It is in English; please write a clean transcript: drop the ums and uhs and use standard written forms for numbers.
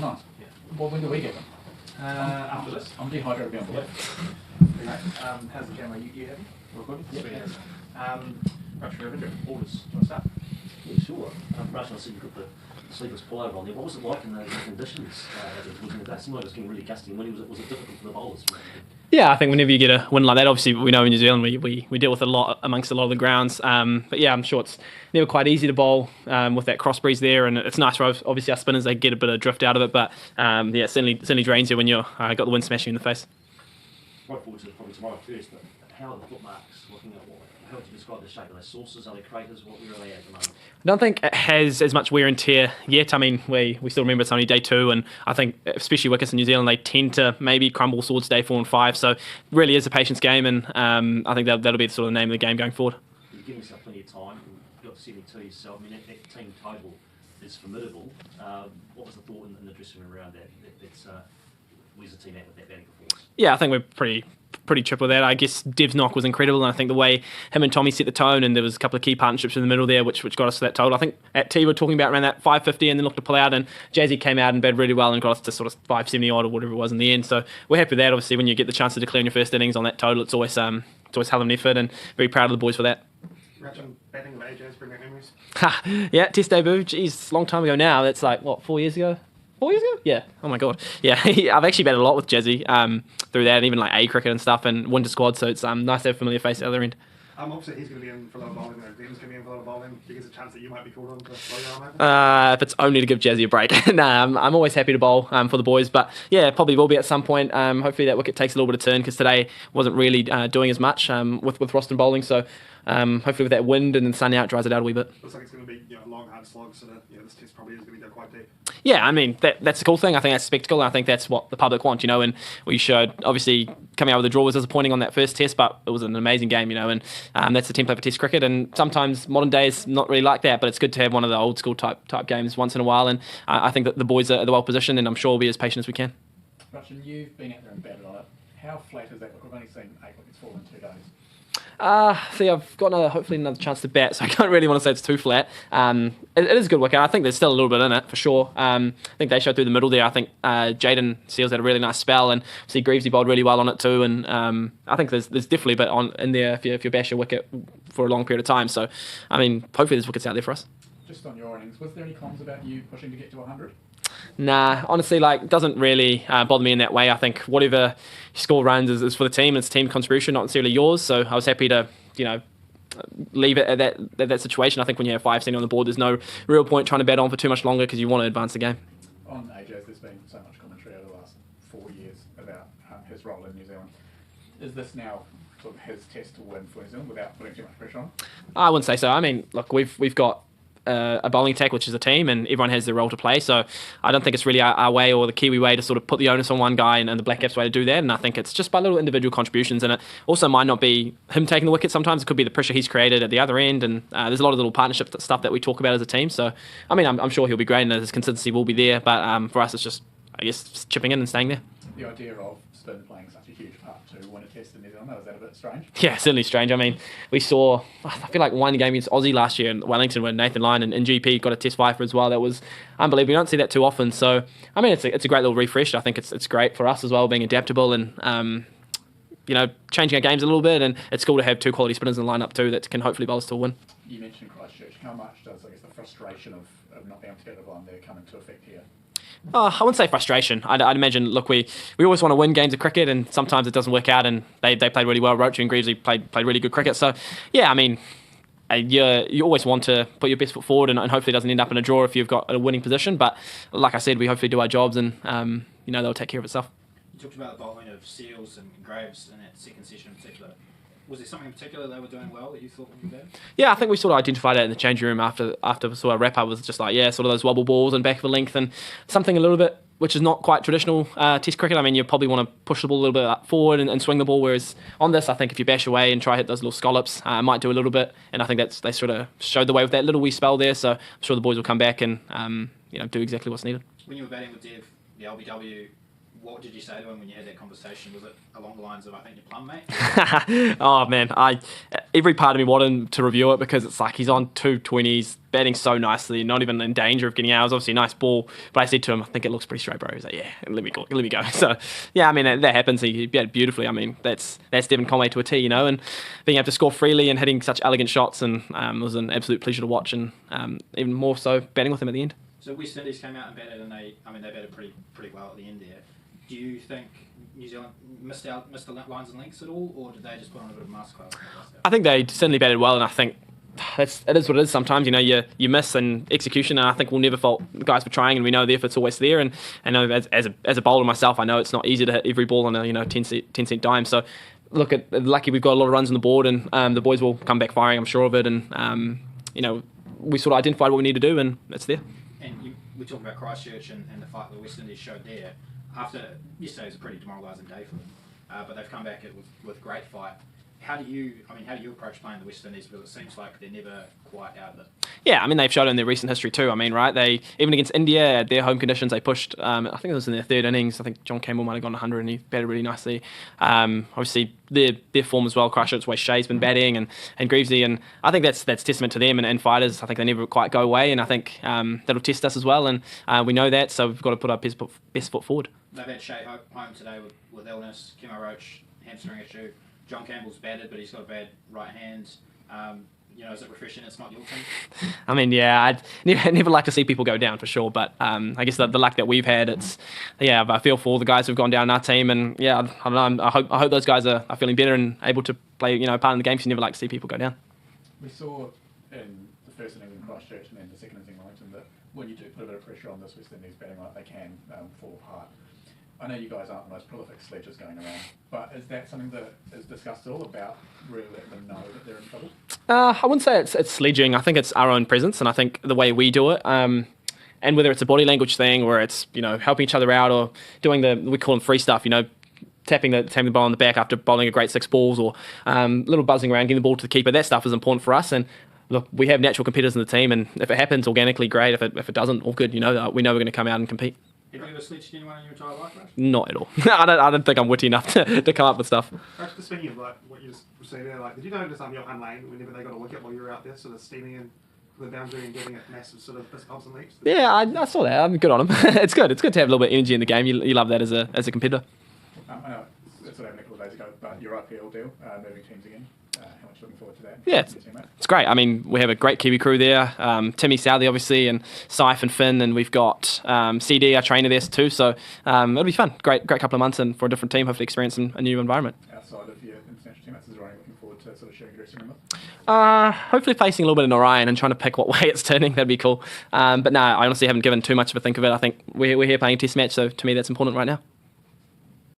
nice. Yeah. Well, when do we get them? After this. I'm dehydrated beyond belief. How's the camera? You happy? Real good? Yeah. Rajan Ravindra, orders. Do you want to start? Yeah, sure. Rajan, I see you've got the sleeveless pullover on there. What was it like in the conditions? It seemed like it was getting really gusty and windy. Was it difficult for the bowlers? Yeah, I think whenever you get a win like that, obviously we know in New Zealand we deal with a lot amongst a lot of the grounds. But yeah, I'm sure it's never quite easy to bowl with that cross breeze there, and it's nice for obviously our spinners, they get a bit of drift out of it. But yeah, it certainly drains you when you're got the wind smashing you in the face. Right forward to probably tomorrow first, but how are the footmarks looking at how would you describe the shape? Are they saucers? Are they craters? What are they at the moment? I don't think it has as much wear and tear yet. I mean, we still remember it's only day 2, and I think especially wickets in New Zealand, they tend to maybe crumble towards day 4 and 5. So it really is a patience game, and I think that'll be the sort of name of the game going forward. You're giving yourself plenty of time. You've got 72 yourself. I mean, that team total is formidable. What was the thought in the dressing room around that? Where's the team at with that batting performance? Yeah, I think we're pretty chip with that. I guess Dev's knock was incredible, and I think the way him and Tommy set the tone, and there was a couple of key partnerships in the middle there which got us to that total. I think at T we're talking about around that 550 and then looked to pull out, and Jazzy came out and batted really well and got us to sort of 570 odd or whatever it was in the end. So we're happy with that. Obviously when you get the chance to declare in your first innings on that total, it's always hell of an effort, and very proud of the boys for that. Rajan, batting with AJ's bring back memories. Yeah, test debut. Jeez, long time ago now. That's like, what, 4 years ago? 4 years ago? Yeah. Oh my god. Yeah, I've actually batted a lot with Jazzy through that, and even like A cricket and stuff, and winter squad. So it's nice to have a familiar face at the other end. Obviously he's going to be in for a lot of bowling. Glenn's going to be in for a lot of bowling. Do you think there's a chance that you might be called on to blow your arm over? If it's only to give Jazzy a break. Nah, I'm always happy to bowl for the boys, but yeah, probably will be at some point. Hopefully that wicket takes a little bit of turn, because today wasn't really doing as much with Roston bowling. So hopefully with that wind and then sun out, dries it out a wee bit. Looks like it's going to be a long, hard slog. So this test probably is going to go quite deep. Yeah, I mean, that's the cool thing. I think that's spectacle, and I think that's what the public want, and we showed, obviously, coming out with a draw was disappointing on that first test, but it was an amazing game, and that's the template for test cricket, and sometimes modern days not really like that, but it's good to have one of the old school type games once in a while, and I think that the boys are well positioned, and I'm sure we'll be as patient as we can. Rajan, you've been out there and batted on it. How flat is that? We've only seen 8 wickets fall in 2 days. See, I've got hopefully another chance to bat, so I can't really want to say it's too flat. It is a good wicket. I think there's still a little bit in it, for sure. I think they showed through the middle there. I think Jaden Seals had a really nice spell, and see Greavesy bowled really well on it too, and I think there's definitely a bit in there if you bash your wicket for a long period of time. So, I mean, hopefully there's wickets out there for us. Just on your innings, was there any comms about you pushing to get to 100? Nah, honestly, it doesn't really bother me in that way. I think whatever you score runs is for the team. It's team contribution, not necessarily yours. So I was happy to, leave it at that situation. I think when you have 5 sitting on the board, there's no real point trying to bat on for too much longer, because you want to advance the game. On AJ's, there's been so much commentary over the last 4 years about his role in New Zealand. Is this now sort of his test to win for New Zealand without putting too much pressure on him? I wouldn't say so. I mean, look, we've got a bowling attack, which is a team, and everyone has their role to play. So I don't think it's really our way or the Kiwi way to sort of put the onus on one guy and the Black Caps way to do that. And I think it's just by little individual contributions, and it also might not be him taking the wicket. Sometimes it could be the pressure he's created at the other end, and there's a lot of little partnership stuff that we talk about as a team. So I mean, I'm sure he'll be great, and his consistency will be there. But for us, it's just, I guess, chipping in and staying there. The idea of spin playing such a huge part to win a test in New Zealand, is that a bit strange? Yeah, certainly strange. I mean, we saw, I feel like one game against Aussie last year in Wellington where Nathan Lyon and GP got a test viper as well. That was unbelievable. We don't see that too often. So, I mean, it's a great little refresh. I think it's great for us as well, being adaptable and, changing our games a little bit. And it's cool to have 2 quality spinners in the lineup too that can hopefully bowl us to a win. You mentioned Christchurch. How much does, the frustration of not being able to get the line there come into effect here? I wouldn't say frustration. I'd imagine, look, we always want to win games of cricket, and sometimes it doesn't work out, and they played really well. Roach and Greavesy played really good cricket. So, yeah, I mean, you always want to put your best foot forward, and hopefully it doesn't end up in a draw if you've got a winning position. But like I said, we hopefully do our jobs, and they'll take care of itself. You talked about the bowling of Seals and Graves in that second session in particular. Was there something in particular they were doing well that you thought would be better? Yeah, I think we sort of identified it in the changing room after sort of wrap up, was just sort of those wobble balls and back of the length, and something a little bit which is not quite traditional test cricket. I mean, you probably want to push the ball a little bit up forward and swing the ball, whereas on this, I think if you bash away and try hit those little scallops, it might do a little bit, and I think they sort of showed the way with that little wee spell there, so I'm sure the boys will come back and do exactly what's needed. When you were batting with Dev, the LBW, what did you say to him when you had that conversation? Was it along the lines of, I think you're plum, mate? Oh man, every part of me wanted him to review it because it's like he's on 220s, batting so nicely, not even in danger of getting out. It was obviously a nice ball, but I said to him, I think it looks pretty straight, bro. He's like, yeah, let me go. So yeah, I mean that happens. He batted beautifully. I mean that's Devon Conway to a T, you know, and being able to score freely and hitting such elegant shots, and it was an absolute pleasure to watch, and even more so batting with him at the end. So West Indies came out and batted, and they batted pretty well at the end there. Do you think New Zealand missed the lines and links at all, or did they just put on a bit of a masterclass? I think they certainly batted well, and I think it is what it is. Sometimes, you know, you miss in execution, and I think we'll never fault the guys for trying, and we know the effort's always there. And I know as a bowler myself, I know it's not easy to hit every ball on a 10 cent dime. So look, lucky we've got a lot of runs on the board, and the boys will come back firing, I'm sure of it. And we sort of identified what we need to do, and it's there. And we talked about Christchurch and the fight that the West Indies showed there. After yesterday was a pretty demoralising day for them, but they've come back with a great fight. How do you approach playing the West Indies? Because it seems like they're never quite out of it. Yeah, I mean, they've shown in their recent history too. I mean, right, they even against India at their home conditions, they pushed. I think it was in their third innings. I think John Campbell might have gone 100, and he batted really nicely. Obviously, their form as well. Christchurch, way Shea's been batting, and Greavesy, and I think that's testament to them and fighters. I think they never quite go away, and I think that'll test us as well, and we know that, so we've got to put our best foot forward. They've had Shea home today with illness. Kimo Roach, hamstring issue. John Campbell's batted, but he's got a bad right hand. Is it refreshing? It's not your team. I mean, yeah, I'd never like to see people go down for sure, but I guess the luck that we've had, I feel for all the guys who've gone down in our team, and yeah, I don't know. I hope those guys are feeling better and able to play, part in the game. Because you never like to see people go down. We saw in the first innings in Christchurch and then the second innings in Wellington that when you do put a bit of pressure on this West Indies batting line, they can fall apart. I know you guys aren't the most prolific sledgers going around, but is that something that is discussed at all about really letting them know that they're in trouble? I wouldn't say it's sledging. I think it's our own presence, and I think the way we do it, and whether it's a body language thing or it's helping each other out or doing we call them free stuff, tapping the ball on the back after bowling a great 6 balls or little buzzing around, getting the ball to the keeper. That stuff is important for us, and look, we have natural competitors in the team, and if it happens organically, great. If it doesn't, all good. We know we're going to come out and compete. Have you ever sledged anyone in your entire life, Raj? Not at all. I don't think I'm witty enough to come up with stuff. Raj, just speaking of what you just said there, did you notice your lane whenever they got a wicket while you were out there, sort of steaming in the boundary and getting it massive sort of fist bumps and leaps? Yeah, I saw that. I'm good on him. It's good. It's good to have a little bit of energy in the game. You love that as a competitor. I know it's what happened a couple of days ago, but your IPL deal, moving teams again. How much looking forward to that? Yeah, it's great. I mean, we have a great Kiwi crew there. Timmy Southey, obviously, and Saif and Finn, and we've got CD, our trainer, there too. So it'll be fun. Great couple of months, and for a different team, hopefully experience a new environment. Outside of your international teammates, is there anyone looking forward to sort of sharing dressing room with? Hopefully facing a little bit in Orion and trying to pick what way it's turning. That'd be cool. But no, I honestly haven't given too much of a think of it. I think we're here playing a test match, so to me that's important right now.